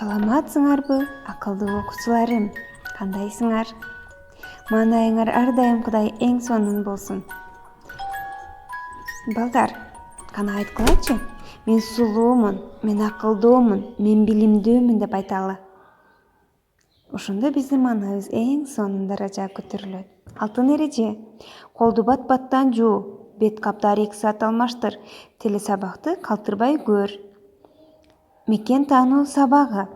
Саламатсыңарбы, акылдуу окуучуларым? Кандайсыңар? Маанайыңар ар дайым Кудай эң сонун болсун. Балдар, кана айткылачы, мен сулуумун, мен акылдуумун, мен билимдүүмүн деп айталы. Ошондо биздин маанайыбыз эң сонун даражага көтөрүлөт. Алтын эреже: колду бат-баттан жуу, бет каптары 2 саат алмаштыр, телесабакты калтырбай көр. Мекен таануу сабагы.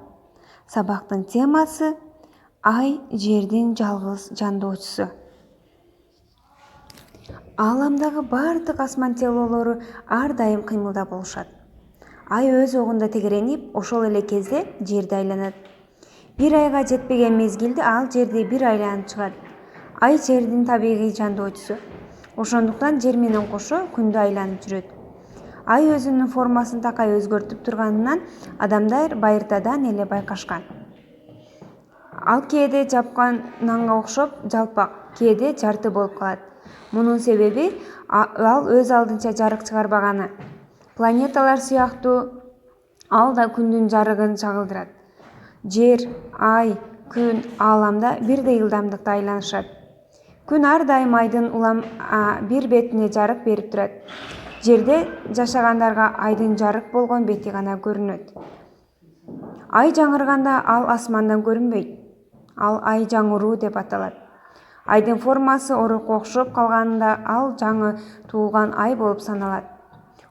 Сабактын темасы Ай жердин жалгыз жандоочусу. Ааламдагы бардык асман телолору ар дайым кыймылда болушат. Ай өз огунда тегеренип, ошол эле кезде жерди айланат. 1 айга жетпеген мезгилде ал жерди бир айланып чыгат. Ай жердин табигый жандоочусу. Ошондуктан жер менен кошо күндү айланып жүрөт. Ай өзүнүн формасын такай өзгөртүп турганынан адамдар байыртадан эле байкашкан. Ал кээде жапкан нанга окшоп жалпак, кээде жарты болуп калат. Мунун себеби ал өз алдынча жарык чыгарбаганы. Планеталар сыяктуу ал да күндүн жарыгын чагылдырат. Жер, ай, күн ааламда бирдей ылдамдыкта айланышат. Күн ар дайым айдын улам бир бетине жарык берип турат. Жерде жашагандарга айдын жарык болгон бети гана көрүнөт. Ай жаңырганда ал асмандан көрүнбөйт. Ал ай жаңыруу деп аталат. Айдын формасы орукка окшоп калганында ал жаңы туулган ай болуп саналат.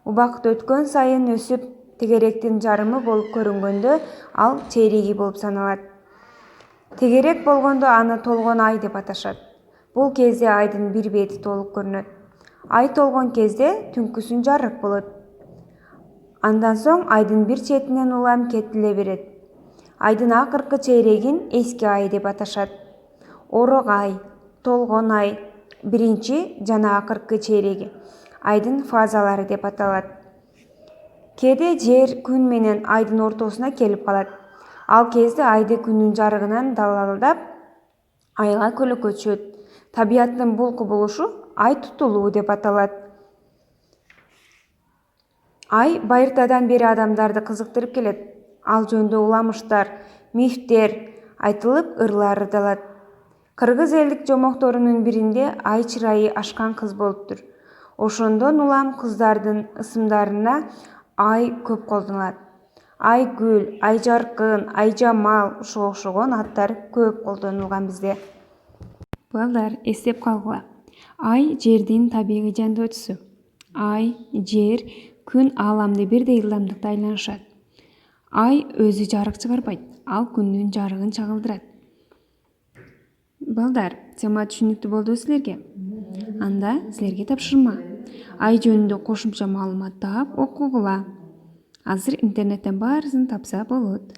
Убакыт өткөн сайын өсүп, тегеректин жарымы болуп көрүнгөндө ал чейреги болуп саналат. Тегерек болгондо аны толгон ай деп аташат. Бул кезде айдын бир бети толук көрүнөт. Ай толгон кезде түнкүсүн жарык болот. Андан соң айдын бир четинен улам кетиле берет. Айдын акыркы чейрегин эски ай деп аташат. Орок ай, толгон ай, биринчи жана акыркы чейреги айдын фазалары деп аталат. Кээде жер күн менен айдын ортосуна келип калат. Ал кезде айды күндүн жарыгынан далалдап, айга көлөкөчөт. Табияттын бул кубулушу ай тутулуу деп аталат. Ай байыртадан бери адамдарды кызыктырып келет. Ал жөнүндө уламыштар, мифтер айтылып, ырлар ырдалат. Кыргыз элдик жомокторунун биринде ай чырайы ашкан кыз болуптур. Ошондон улам кыздардын ысымдарына ай көп колдонулат. Айгүл, Айжаркын, Айжамал ушуга окшогон аттар көп колдонулган бизде. Балдар, эстеп калгыла. Ай жердин табигый жандоочусу. Ай, жер, күн ааламды бирдей ылдамдыкта айланышат. Ай өзү жарык чыгарбайт, ал күндүн жарыгын чагылдырат. Балдар, тема түшүнүктүү болдубу силерге? Анда силерге тапшырма. Ай жөнүндө кошумча маалымат таап окугула. Азыр интернеттен баарысын тапса болот.